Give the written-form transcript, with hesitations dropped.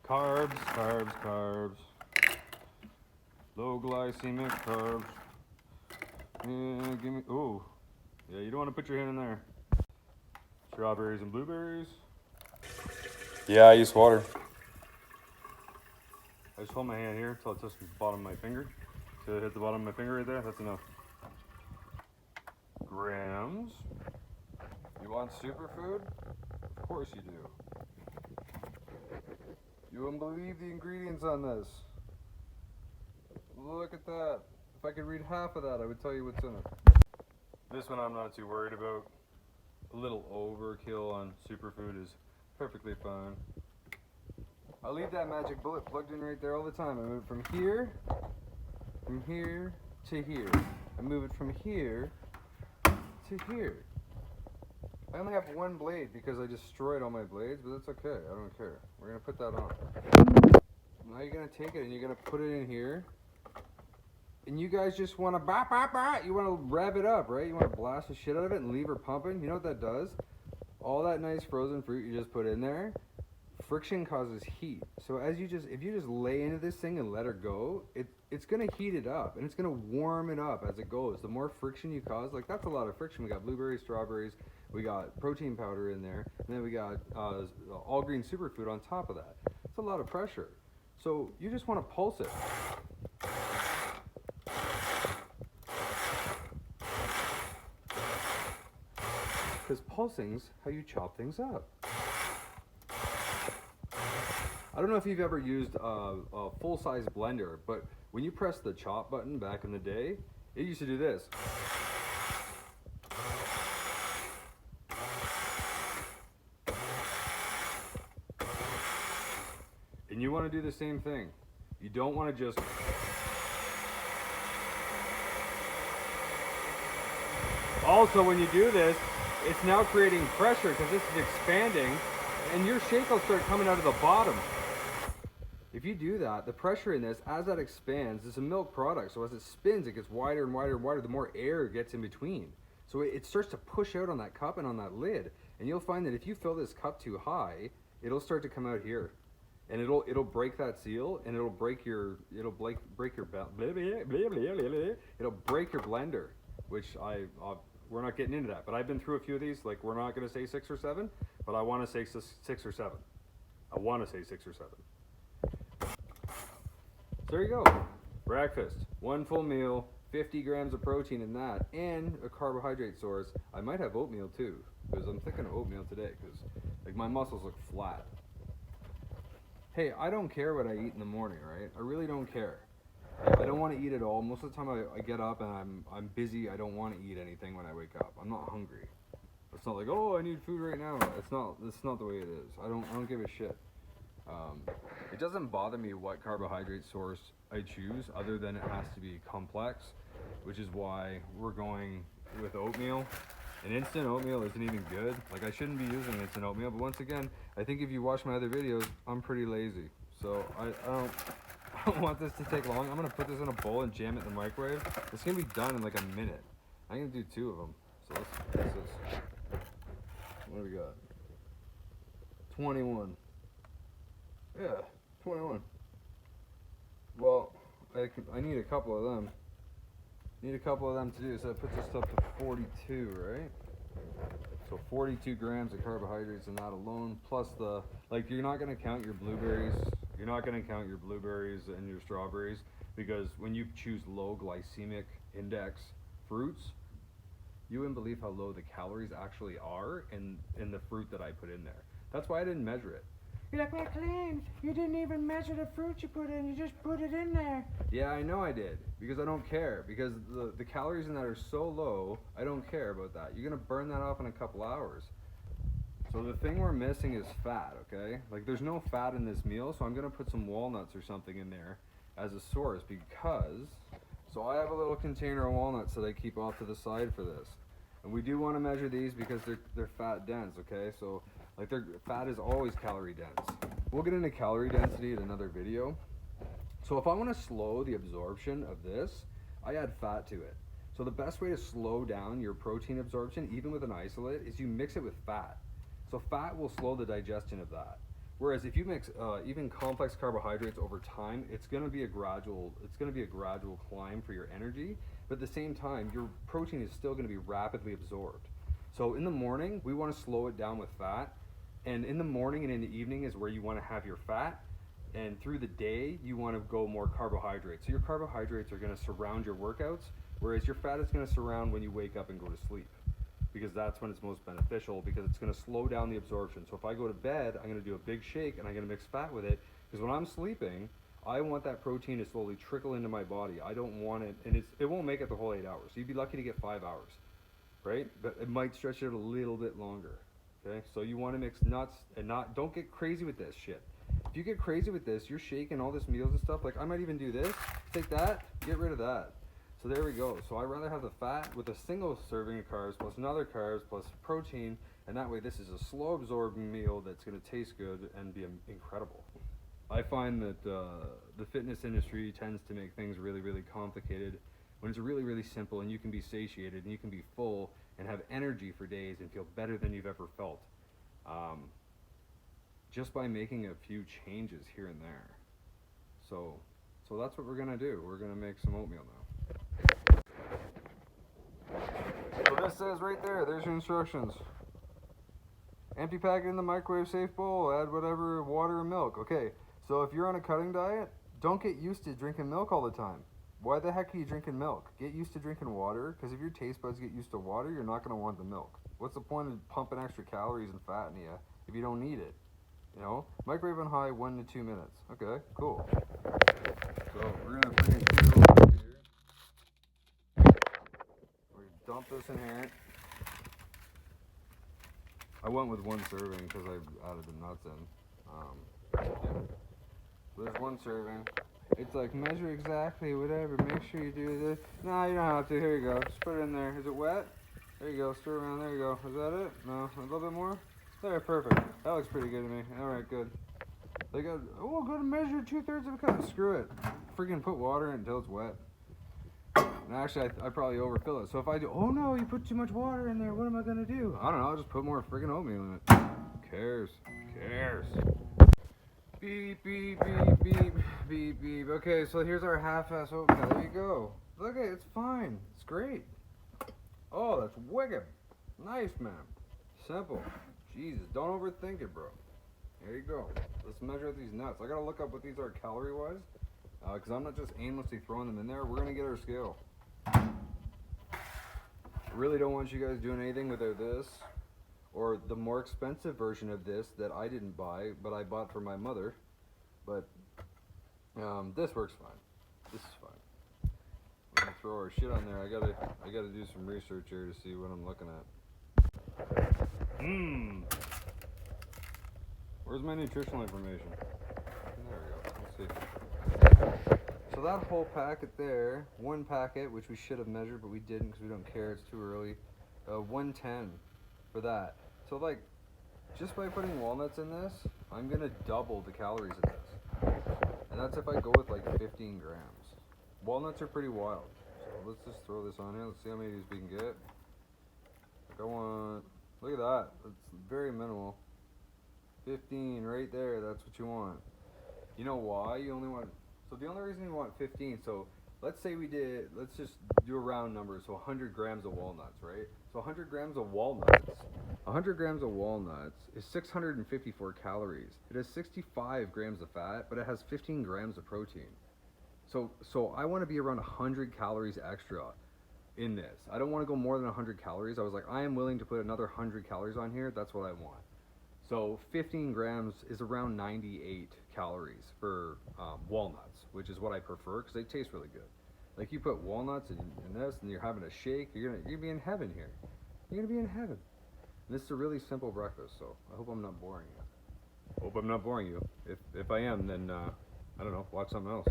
Carbs, carbs, carbs. Low glycemic carbs. Yeah, give me, oh. Yeah, you don't want to put your hand in there. Strawberries and blueberries. Yeah, I use water. I just hold my hand here until it touches the bottom of my finger. So it hit the bottom of my finger right there, that's enough. Grams. You want superfood? Of course you do. You wouldn't believe the ingredients on this. Look at that. If I could read half of that, I would tell you what's in it. This one I'm not too worried about. A little overkill on superfood is perfectly fine. I leave that magic bullet plugged in right there all the time. I move it from here to here. I move it from here to here. I only have one blade because I destroyed all my blades, but that's okay. I don't care. We're gonna put that on. Now you're gonna take it and you're gonna put it in here. And you guys just wanna you wanna rev it up, right? You wanna blast the shit out of it and leave her pumping. You know what that does? All that nice frozen fruit you just put in there, friction causes heat. So if you just lay into this thing and let her go, it's gonna heat it up and it's gonna warm it up as it goes. The more friction you cause, like that's a lot of friction. We got blueberries, strawberries, we got protein powder in there, and then we got all green superfood on top of that. It's a lot of pressure. So you just wanna pulse it. Because pulsing's how you chop things up. I don't know if you've ever used a full-size blender, but when you press the chop button back in the day, it used to do this. And you want to do the same thing. You don't want to just... Also, when you do this, it's now creating pressure because this is expanding, and your shake will start coming out of the bottom. If you do that, the pressure in this, as that expands, it's a milk product, so as it spins, it gets wider and wider and wider, the more air gets in between. So it starts to push out on that cup and on that lid, and you'll find that if you fill this cup too high, it'll start to come out here. And it'll break that seal, and it'll break your blender, which we're not getting into that, but I've been through a few of these. Like, we're not going to say 6 or 7, but I want to say 6 or 7. I want to say 6 or 7. So there you go. Breakfast, 1 full meal, 50 grams of protein in that, and a carbohydrate source. I might have oatmeal too, because I'm thinking of oatmeal today, because like my muscles look flat. Hey, I don't care what I eat in the morning, right? I really don't care. I don't want to eat at all. Most of the time I get up and I'm busy. I don't want to eat anything when I wake up. I'm not hungry. It's not like, oh, I need food right now. That's not the way it is. I don't give a shit. It doesn't bother me what carbohydrate source I choose, other than it has to be complex, which is why we're going with oatmeal. And instant oatmeal isn't even good. Like, I shouldn't be using instant oatmeal, but once again, I think if you watch my other videos, I'm pretty lazy. So I don't want this to take long. I'm gonna put this in a bowl and jam it in the microwave. It's gonna be done in like a minute. I'm gonna do 2 of them. So let's what do we got? 21. Yeah, 21. Well, I need a couple of them. Need a couple of them to do, so that puts us up to 42, right? So 42 grams of carbohydrates in that alone, plus like, you're not gonna count your blueberries. You're not gonna count your blueberries and your strawberries, because when you choose low glycemic index fruits, you wouldn't believe how low the calories actually are in the fruit that I put in there. That's why I didn't measure it. You're like, well, Clint, you didn't even measure the fruit you put in, you just put it in there. Yeah, I know I did, because I don't care, because the calories in that are so low, I don't care about that. You're gonna burn that off in a couple hours. So the thing we're missing is fat, okay? Like, there's no fat in this meal, so I'm gonna put some walnuts or something in there as a source, because, so I have a little container of walnuts that I keep off to the side for this. And we do want to measure these because they're fat dense, okay? So, like, fat is always calorie dense. We'll get into calorie density in another video. So if I want to slow the absorption of this, I add fat to it. So the best way to slow down your protein absorption, even with an isolate, is you mix it with fat. So fat will slow the digestion of that. Whereas if you mix even complex carbohydrates over time, it's going to be a gradual climb for your energy. But at the same time, your protein is still going to be rapidly absorbed. So in the morning, we want to slow it down with fat. And in the morning and in the evening is where you want to have your fat. And through the day, you want to go more carbohydrates. So your carbohydrates are going to surround your workouts, whereas your fat is going to surround when you wake up and go to sleep. Because that's when it's most beneficial, because it's going to slow down the absorption. So if I go to bed, I'm going to do a big shake and I'm going to mix fat with it, because when I'm sleeping, I want that protein to slowly trickle into my body. I don't want it, and it won't make it the whole 8 hours. You'd be lucky to get 5 hours, right? But it might stretch it a little bit longer. Okay, so you want to mix nuts and don't get crazy with this shit. If you get crazy with this, you're shaking all this meals and stuff. Like I might even do this, take that, get rid of that. So there we go. So I'd rather have the fat with a single serving of carbs plus another carbs plus protein, and that way this is a slow absorbing meal that's going to taste good and be incredible. I find that the fitness industry tends to make things really, really complicated when it's really, really simple, and you can be satiated and you can be full and have energy for days and feel better than you've ever felt. Just by making a few changes here and there. So that's what we're gonna do. We're gonna make some oatmeal now. So this says right there, there's your instructions. Empty packet in the microwave safe bowl, add whatever water or milk. Okay, so if you're on a cutting diet, don't get used to drinking milk all the time. Why the heck are you drinking milk? Get used to drinking water, because if your taste buds get used to water, you're not gonna want the milk. What's the point of pumping extra calories and fat in you if you don't need it? You know, microwave on high 1 to 2 minutes. Okay, cool. So we're gonna freaking put it over here. We're gonna dump this in here. I went with 1 serving because I added the nuts in. Yeah. So there's 1 serving. It's like measure exactly, whatever. Make sure you do this. No, you don't have to. Here you go. Just put it in there. Is it wet? There you go. Stir around. There you go. Is that it? No, a little bit more. There, perfect. That looks pretty good to me. Alright, good. They go, oh, go to measure 2/3 of a cup. Screw it. Freaking put water in until it's wet. And actually, I probably overfill it. So if I do, oh no, you put too much water in there. What am I going to do? I don't know. I'll just put more freaking oatmeal in it. Who cares? Who cares? Beep, beep, beep, beep, beep, beep. Okay, so here's our half-ass oatmeal. There you go. Look at it. It's fine. It's great. Oh, that's wicked. Nice, man. Simple. Jesus, don't overthink it, bro. There you go. Let's measure these nuts. I gotta look up what these are calorie-wise, because I'm not just aimlessly throwing them in there. We're gonna get our scale. I really don't want you guys doing anything without this, or the more expensive version of this that I didn't buy, but I bought for my mother. But this works fine. This is fine. I'm gonna throw our shit on there. I gotta do some research here to see what I'm looking at. Where's my nutritional information? There we go. Let's see. So that whole packet there, 1 packet, which we should have measured, but we didn't because we don't care. It's too early. 110 for that. So like, just by putting walnuts in this, I'm gonna double the calories of this. And that's if I go with like 15 grams. Walnuts are pretty wild. So let's just throw this on here. Let's see how many of these we can get. I want, look at that. That's very minimal. 15 right there. That's what you want. You know why? You only want, so the only reason you want 15, so let's say let's just do a round number. So 100 grams of walnuts, right? So 100 grams of walnuts is 654 calories. It has 65 grams of fat, but it has 15 grams of protein. So I want to be around 100 calories extra in this. I don't want to go more than 100 calories. I was like, I am willing to put another 100 calories on here. That's what I want. So 15 grams is around 98 calories for walnuts, which is what I prefer because they taste really good. Like you put walnuts in this and you're having a shake, you're gonna be in heaven here. You're gonna be in heaven. And this is a really simple breakfast, so I hope I'm not boring you. Hope I'm not boring you. If I am, then I don't know, watch something else.